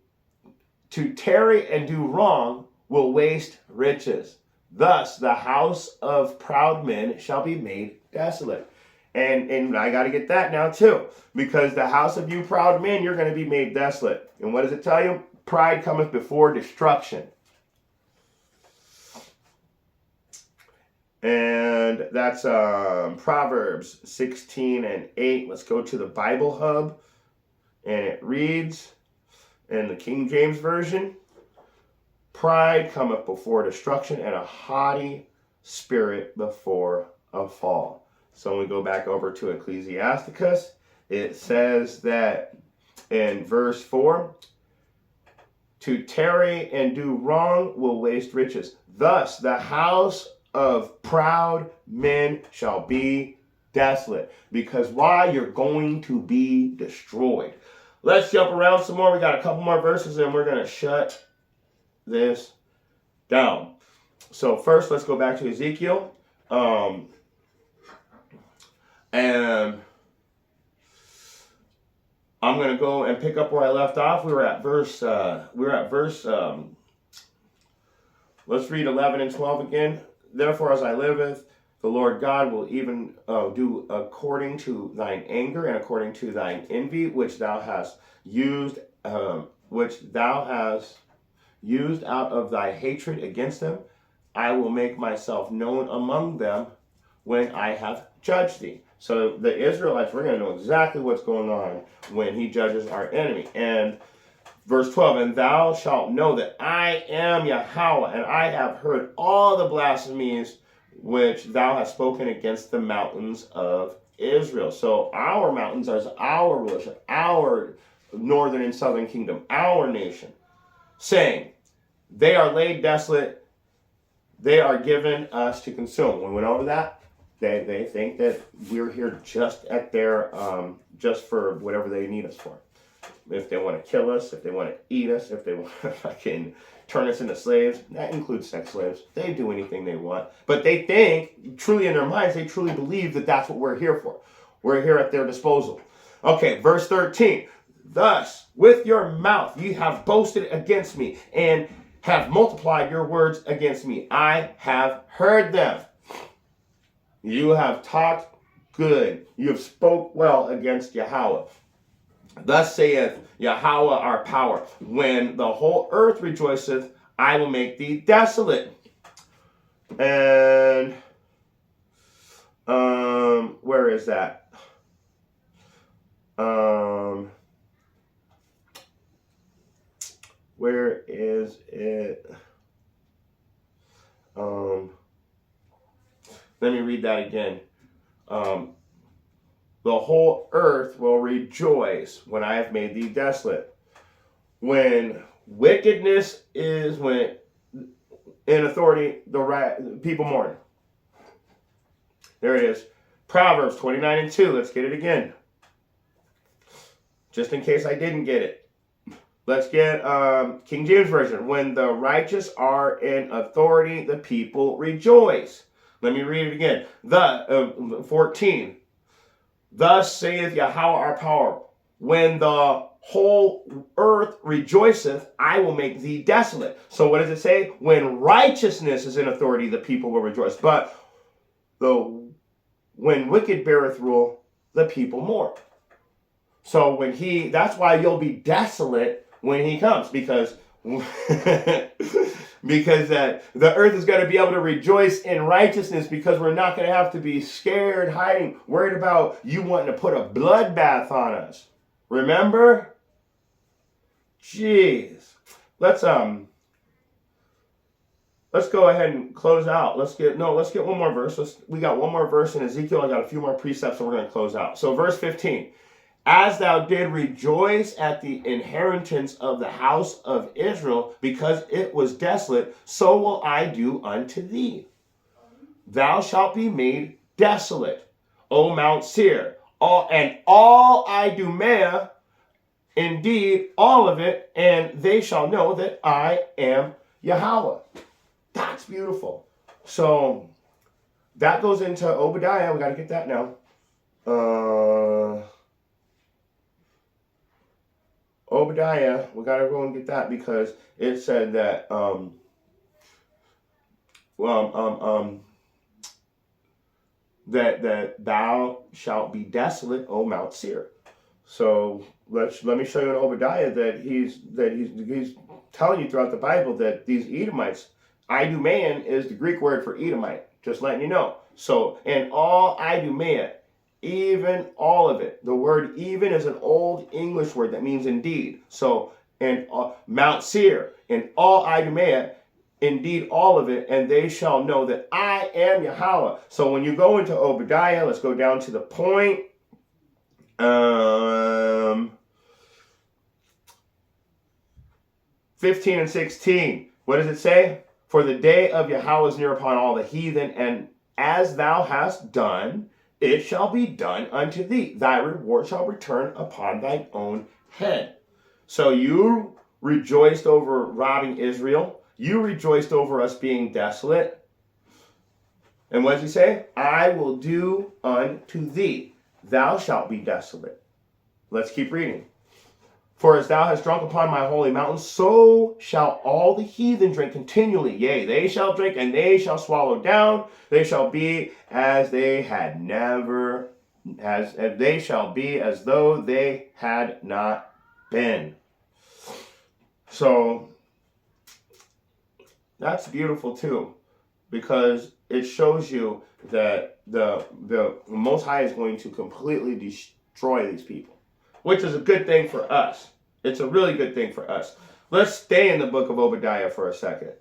tarry and do wrong will waste riches. Thus, the house of proud men shall be made desolate. And I got to get that now too, because the house of you proud men, you're going to be made desolate. And what does it tell you? Pride cometh before destruction. And that's Proverbs 16:8. Let's go to the Bible Hub. And it reads in the King James Version, pride cometh before destruction, and a haughty spirit before a fall. So when we go back over to Ecclesiasticus, it says that in verse 4, to tarry and do wrong will waste riches. Thus the house of proud men shall be desolate. Because why? You're going to be destroyed. Let's jump around some more. We got a couple more verses and we're going to shut this down. So first, let's go back to Ezekiel. And I'm going to go and pick up where I left off. We were at verse, let's read 11 and 12 again. Therefore, as I liveth, the Lord God will even do according to thine anger and according to thine envy, which thou hast used out of thy hatred against them. I will make myself known among them when I have judged thee. So the Israelites, we're going to know exactly what's going on when he judges our enemy. And verse 12, and thou shalt know that I am Yahweh, and I have heard all the blasphemies which thou hast spoken against the mountains of Israel. So our mountains are our rulership, our northern and southern kingdom, our nation, saying, they are laid desolate, they are given us to consume. When we went over that, they think that we're here just at their, just for whatever they need us for. If they want to kill us, if they want to eat us, if they want to fucking turn us into slaves, that includes sex slaves. They do anything they want. But they think, truly in their minds, they truly believe that that's what we're here for. We're here at their disposal. Okay, verse 13. Thus, with your mouth you have boasted against me, and have multiplied your words against me. I have heard them. You have talked good. You have spoke well against Yahweh. Thus saith Yahweh our power, when the whole earth rejoiceth, I will make thee desolate. And where is that? Where is it? Let me read that again. The whole earth will rejoice when I have made thee desolate. When wickedness is, when in authority, the people mourn. There it is. Proverbs 29:2. Let's get it again. Just in case I didn't get it. Let's get King James Version. When the righteous are in authority, the people rejoice. Let me read it again. 14. Thus saith Yahweh our power, when the whole earth rejoiceth, I will make thee desolate. So what does it say? When righteousness is in authority, the people will rejoice. But when wicked beareth rule, the people mourn. So that's why you'll be desolate when he comes, because because the earth is going to be able to rejoice in righteousness, because we're not going to have to be scared, hiding, worried about you wanting to put a bloodbath on us. Remember? Jeez. Let's go ahead and close out. Let's get one more verse. We got one more verse in Ezekiel. I got a few more precepts, and we're going to close out. So verse 15. As thou did rejoice at the inheritance of the house of Israel, because it was desolate, so will I do unto thee. Thou shalt be made desolate, O Mount Seir, all Idumea, indeed all of it, and they shall know that I am Yahweh. That's beautiful. So that goes into Obadiah. We got to get that now. Obadiah, we got to go and get that, because it said that that thou shalt be desolate, O Mount Seir. So let me show you in Obadiah that he's telling you throughout the Bible that these Edomites, Idumean is the Greek word for Edomite, just letting you know. So, and all Idumea, even all of it. The word even is an old English word that means indeed. So, and Mount Seir, and all Idumea, indeed all of it, and they shall know that I am Yahweh. So when you go into Obadiah, let's go down to the point. 15 and 16. What does it say? For the day of Yahweh is near upon all the heathen, and as thou hast done, it shall be done unto thee. Thy reward shall return upon thine own head. So you rejoiced over robbing Israel. You rejoiced over us being desolate. And what does he say? I will do unto thee. Thou shalt be desolate. Let's keep reading. For as thou hast drunk upon my holy mountain, so shall all the heathen drink continually. Yea, they shall drink, and they shall swallow down. They shall be as they had never, as they shall be as though they had not been. So that's beautiful too, because it shows you that the Most High is going to completely destroy these people, which is a good thing for us. It's a really good thing for us. Let's stay in the book of Obadiah for a second,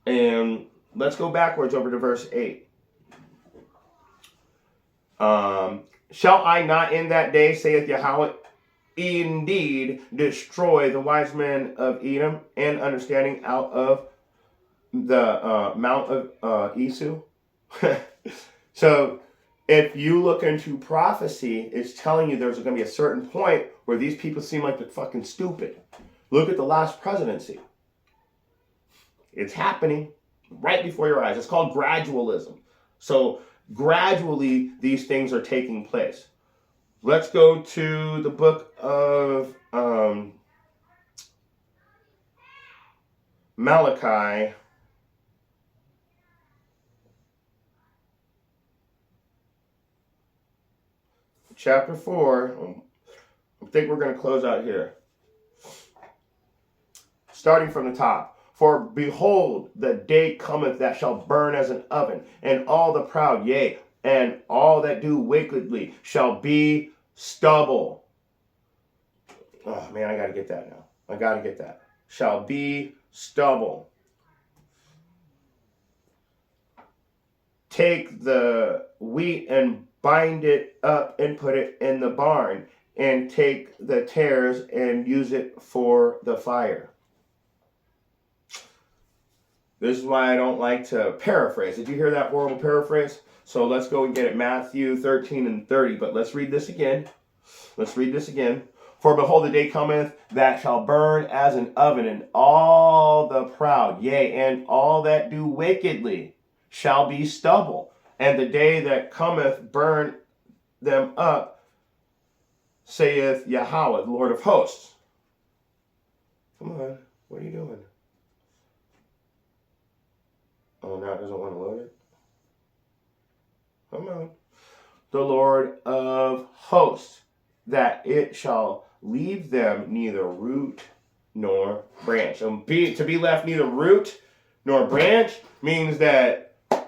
and let's go backwards over to verse 8. Shall I not in that day, saith Yahweh, indeed destroy the wise men of Edom and understanding out of the Mount of Esau? So if you look into prophecy, it's telling you there's going to be a certain point where these people seem like they're fucking stupid. Look at the last presidency. It's happening right before your eyes. It's called gradualism. So gradually these things are taking place. Let's go to the book of Malachi. Chapter 4, I think we're going to close out here. Starting from the top. For behold, the day cometh that shall burn as an oven, and all the proud, yea, and all that do wickedly shall be stubble. Oh man, I got to get that now. I got to get that. Shall be stubble. Take the wheat and bind it up and put it in the barn, and take the tares and use it for the fire. This is why I don't like to paraphrase. Did you hear that horrible paraphrase? So let's go and get it. Matthew 13 and 30. But let's read this again. Let's read this again. For behold, the day cometh that shall burn as an oven, and all the proud, yea, and all that do wickedly shall be stubble. And the day that cometh burn them up, saith Yahweh, the Lord of hosts. Come on, what are you doing? Oh, now it doesn't want to load it. Come on. The Lord of hosts. that it shall leave them neither root nor branch. To be left neither root nor branch means that you're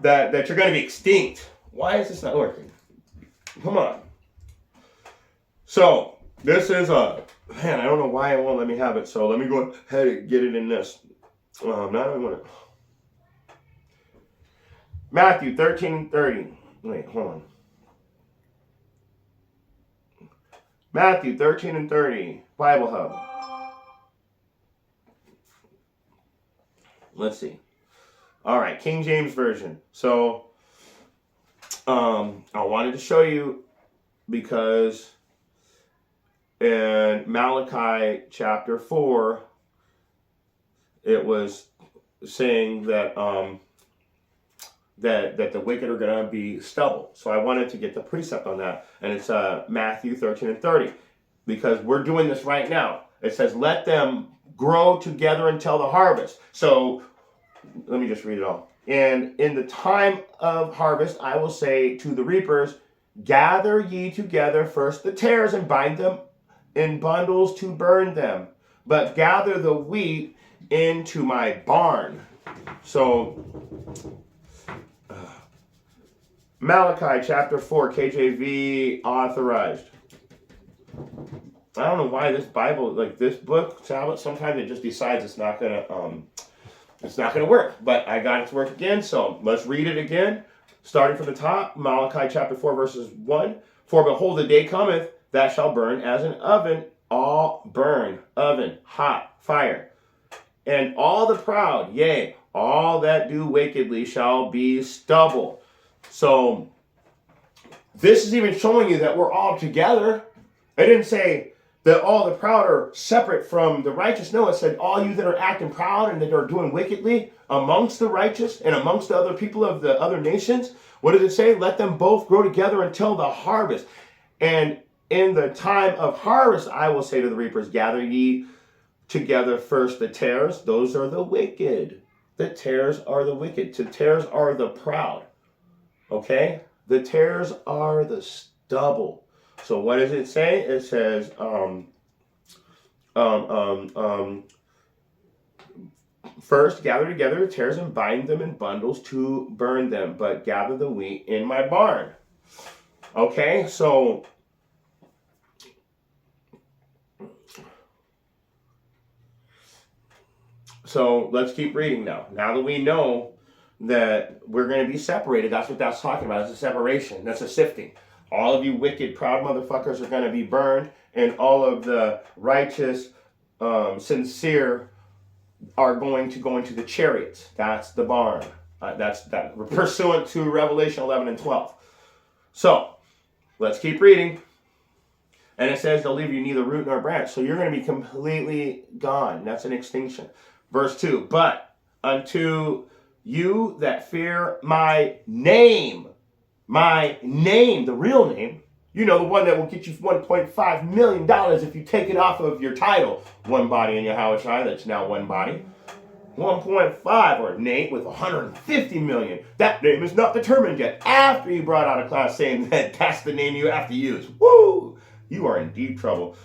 going to be extinct. Why is this not working? Come on. So this is man, I don't know why it won't let me have it. So let me go ahead and get it in this. Now I want to. Matthew 13:30. Wait, hold on. Matthew 13:30. Bible Hub. Let's see. All right, King James Version. So, I wanted to show you because in Malachi chapter 4, it was saying that that the wicked are going to be stubble. So I wanted to get the precept on that, and it's Matthew 13:30, because we're doing this right now. It says, "Let them grow together until the harvest." So let me just read it all. "And in the time of harvest, I will say to the reapers, gather ye together first the tares and bind them in bundles to burn them, but gather the wheat into my barn." So Malachi chapter 4, KJV authorized. I don't know why this Bible, like this book, tablet, sometimes it just decides it's not gonna work. But I got it to work again, so let's read it again. Starting from the top, Malachi chapter 4, verses 1. "For behold, the day cometh that shall burn as an oven, all burn, oven, hot, fire. And all the proud, yea, all that do wickedly shall be stubble." So this is even showing you that we're all together. It didn't say that all the proud are separate from the righteous. No, it said all you that are acting proud and that are doing wickedly amongst the righteous and amongst the other people of the other nations. What does it say? "Let them both grow together until the harvest. And in the time of harvest, I will say to the reapers, gather ye together first the tares." Those are the wicked. The tares are the wicked. The tares are the proud. Okay? The tares are the stubble. So what does it say? It says, "First gather together the tares and bind them in bundles to burn them, but gather the wheat in my barn." Okay, so let's keep reading now. Now that we know that we're going to be separated, that's what that's talking about. It's a separation. That's a sifting. All of you wicked, proud motherfuckers are going to be burned, and all of the righteous, sincere are going to go into the chariots. That's the barn. That's pursuant to Revelation 11 and 12. So let's keep reading. And it says they'll leave you neither root nor branch. So you're going to be completely gone. That's an extinction. Verse 2, "But unto you that fear my name," the real name, the one that will get you $1.5 million if you take it off of your title, "One body in Yahushua," that's now one body. 1.5, or Nate with 150 million. That name is not determined yet. After you brought out a class saying that that's the name you have to use. Woo! You are in deep trouble.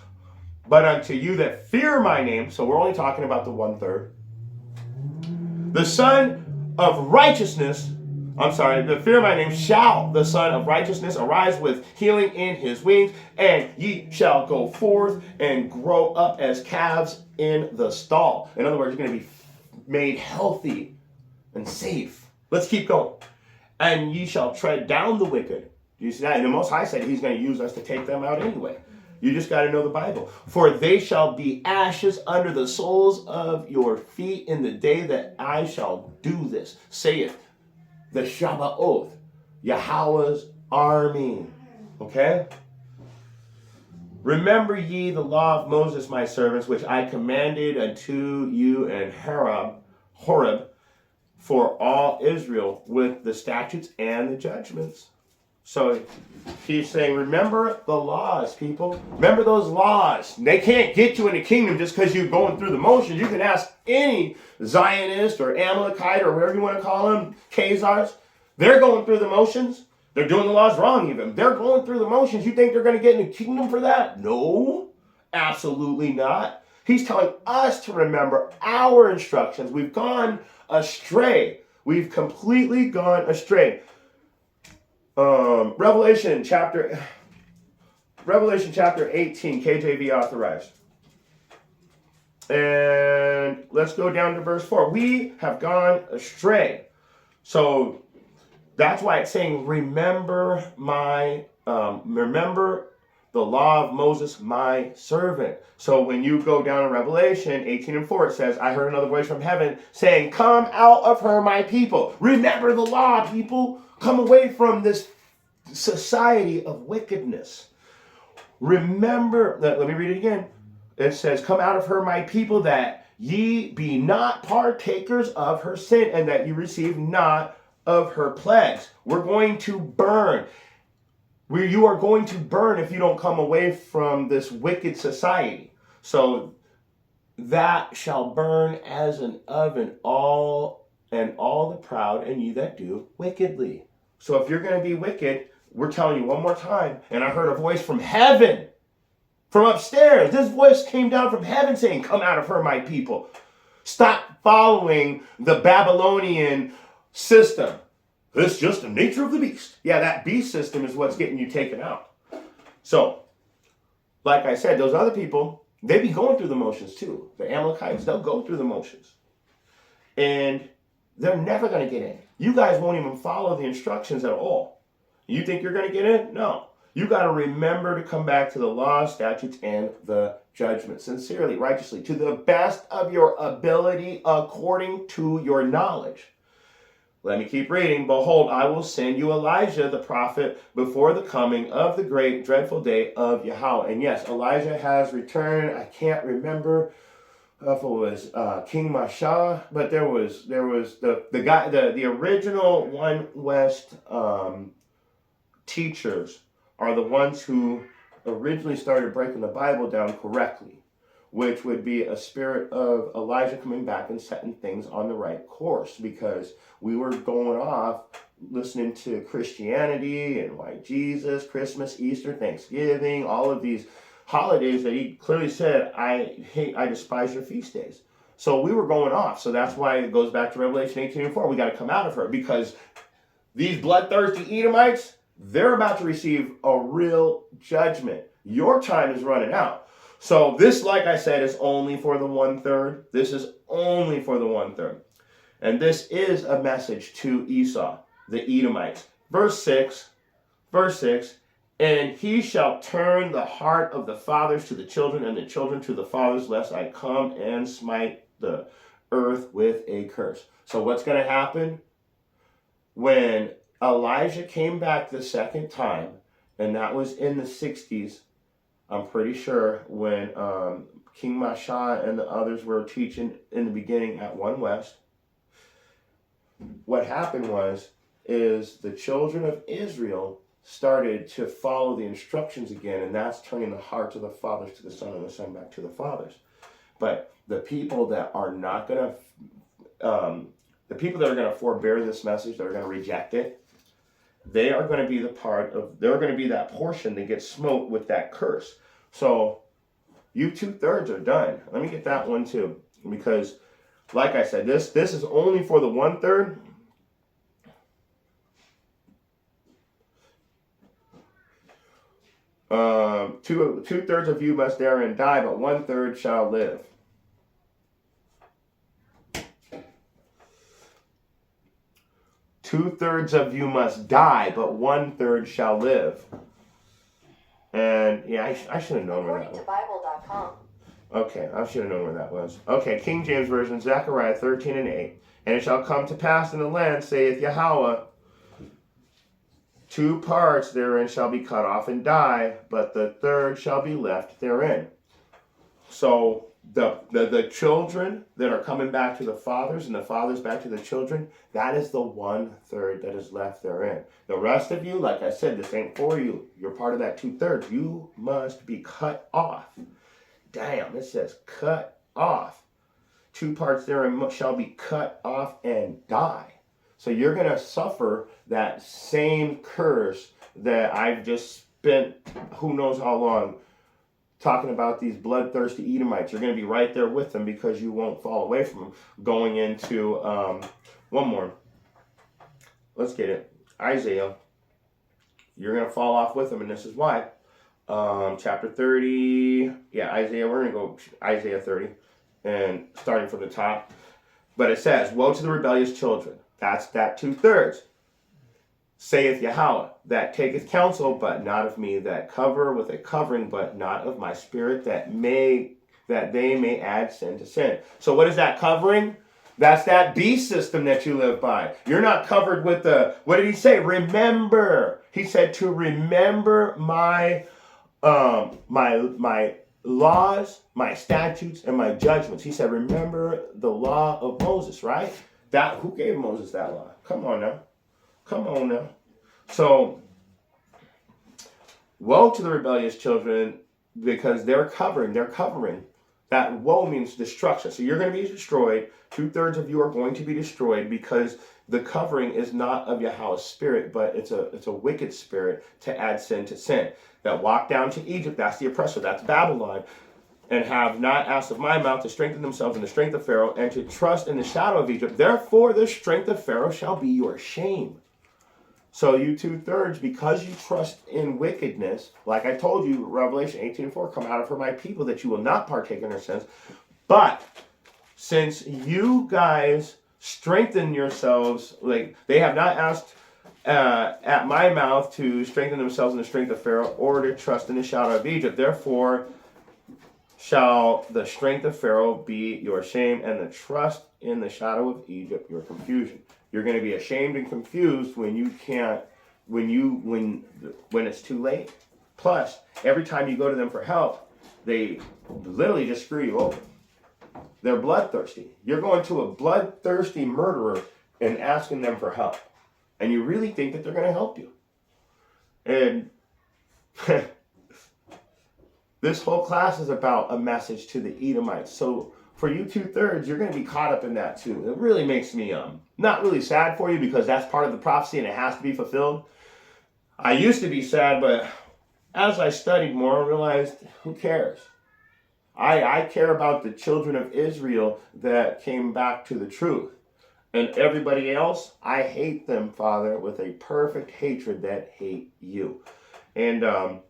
"But unto you that fear my name," so we're only talking about the 1/3. "The Son of Righteousness," "the fear of my name shall the Son of Righteousness arise with healing in his wings, and ye shall go forth and grow up as calves in the stall." In other words, you're going to be made healthy and safe. Let's keep going. "And ye shall tread down the wicked." Do you see that? And the Most High said he's going to use us to take them out anyway. You just got to know the Bible. "For they shall be ashes under the soles of your feet in the day that I shall do this, saith the Shabbaoth, Yahweh's army." Okay? "Remember ye the law of Moses, my servants, which I commanded unto you in Horeb, for all Israel, with the statutes and the judgments." So he's saying, remember the laws, people. Remember those laws. They can't get you in the kingdom just because you're going through the motions. You can ask any Zionist or Amalekite or whatever you want to call them, Khazars. They're going through the motions. They're doing the laws wrong even. They're going through the motions. You think they're going to get in the kingdom for that? No, absolutely not. He's telling us to remember our instructions. We've gone astray. We've completely gone astray. Revelation chapter 18, KJV authorized. And let's go down to verse 4. We have gone astray. So that's why it's saying, remember the law of Moses, my servant. So when you go down in Revelation 18:4, it says, I heard another voice from heaven saying, come out of her, my people. Remember the law, people. Come away from this society of wickedness. Remember, let me read it again. It says, come out of her, my people, that ye be not partakers of her sin, and that you receive not of her plagues. We're going to burn. You are going to burn if you don't come away from this wicked society. So that shall burn as an oven, all the proud, and you that do wickedly. So if you're going to be wicked, we're telling you one more time, and I heard a voice from heaven, from upstairs. This voice came down from heaven saying, come out of her, my people. Stop following the Babylonian system. This is just the nature of the beast. Yeah, that beast system is what's getting you taken out. So, like I said, those other people, they be going through the motions too. The Amalekites, they'll go through the motions. And they're never going to get in. You guys won't even follow the instructions at all. You think you're going to get in? No. You got to remember to come back to the law, statutes, and the judgment. Sincerely, righteously, to the best of your ability, according to your knowledge. Let me keep reading. Behold, I will send you Elijah the prophet before the coming of the great dreadful day of Yahweh. And yes, Elijah has returned. I can't remember if it was King Masha, but there was the guy, the original One West teachers are the ones who originally started breaking the Bible down correctly, which would be a spirit of Elijah coming back and setting things on the right course, because we were going off listening to Christianity and white Jesus, Christmas, Easter, Thanksgiving, all of these holidays that he clearly said, I despise your feast days. So we were going off. So that's why it goes back to Revelation 18:4. We got to come out of her, because these bloodthirsty Edomites, they're about to receive a real judgment. Your time is running out. So this, like I said, is only for the 1/3. This is only for the 1/3. And this is a message to Esau, the Edomites. Verse 6, and he shall turn the heart of the fathers to the children, and the children to the fathers, lest I come and smite the earth with a curse. So what's going to happen? When Elijah came back the second time, and that was in the 60s, I'm pretty sure, when King Masha and the others were teaching in the beginning at One West, what happened is the children of Israel started to follow the instructions again, and that's turning the hearts of the fathers to the son and the son back to the fathers. But the people that are not going to, the people that are going to forbear this message, that are going to reject it, they are going to be they're going to be that portion that gets smote with that curse. So you 2/3 are done. Let me get that one too, because like I said, this is only for the 1/3. Two-thirds of you must therein die, but 1/3 shall live. Two-thirds of you must die, but 1/3 shall live. And yeah, I should have known where that was. Bible.com. Okay, I should have known where that was. Okay, King James Version, Zechariah 13:8. And it shall come to pass in the land, saith Yahweh, 2 parts therein shall be cut off and die, but the third shall be left therein. So the children that are coming back to the fathers, and the fathers back to the children, that is the 1/3 that is left therein. The rest of you, like I said, this ain't for you. You're part of that 2/3. You must be cut off. Damn, it says cut off. 2 parts therein shall be cut off and die. So you're going to suffer that same curse that I've just spent who knows how long talking about these bloodthirsty Edomites. You're going to be right there with them because you won't fall away from them. Going into one more. Let's get it. Isaiah. You're going to fall off with them, and this is why. Chapter 30. Yeah, Isaiah. We're going to go Isaiah 30, and starting from the top. But it says, woe to the rebellious children. That's that 2/3. Saith Yahweh, that taketh counsel, but not of me, that cover with a covering, but not of my spirit, that they may add sin to sin. So what is that covering? That's that beast system that you live by. You're not covered with what did he say? Remember. He said to remember my laws, my statutes, and my judgments. He said, remember the law of Moses, right? Who gave Moses that law? Come on now. Come on now. So, woe to the rebellious children because they're covering. That woe means destruction. So you're going to be destroyed. 2/3 of you are going to be destroyed because the covering is not of Yahweh's spirit, but it's a wicked spirit to add sin to sin. That walk down to Egypt, that's the oppressor, that's Babylon, and have not asked of my mouth to strengthen themselves in the strength of Pharaoh and to trust in the shadow of Egypt. Therefore the strength of Pharaoh shall be your shame. So you 2/3, because you trust in wickedness, like I told you, Revelation 18:4, come out of her, my people, that you will not partake in their sins. But since you guys strengthen yourselves, like they have not asked at my mouth to strengthen themselves in the strength of Pharaoh or to trust in the shadow of Egypt, therefore shall the strength of Pharaoh be your shame, and the trust in the shadow of Egypt your confusion. You're going to be ashamed and confused when you can't, when it's too late. Plus, every time you go to them for help, they literally just screw you over. They're bloodthirsty. You're going to a bloodthirsty murderer and asking them for help. And you really think that they're going to help you. And this whole class is about a message to the Edomites. So for you 2/3, you're going to be caught up in that too. It really makes me not really sad for you because that's part of the prophecy and it has to be fulfilled. I used to be sad, but as I studied more, I realized, who cares? I care about the children of Israel that came back to the truth. And everybody else, I hate them, Father, with a perfect hatred that hate you. And I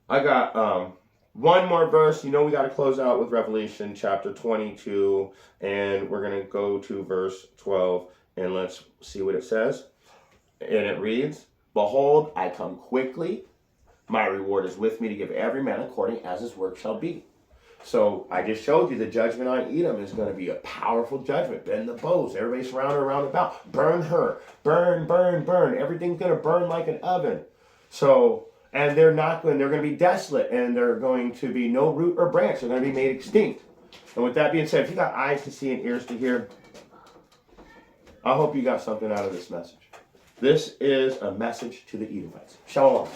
got one more verse. You know we got to close out with Revelation chapter 22. And we're going to go to verse 12. And let's see what it says. And it reads, behold, I come quickly. My reward is with me to give every man according as his work shall be. So I just showed you the judgment on Edom is going to be a powerful judgment. Bend the bows. Everybody surround her around about. Burn her. Burn, burn, burn. Everything's going to burn like an oven. So, and they're going to be desolate. And they're going to be no root or branch. They're going to be made extinct. And with that being said, if you got eyes to see and ears to hear, I hope you got something out of this message. This is a message to the Edomites. Shalom.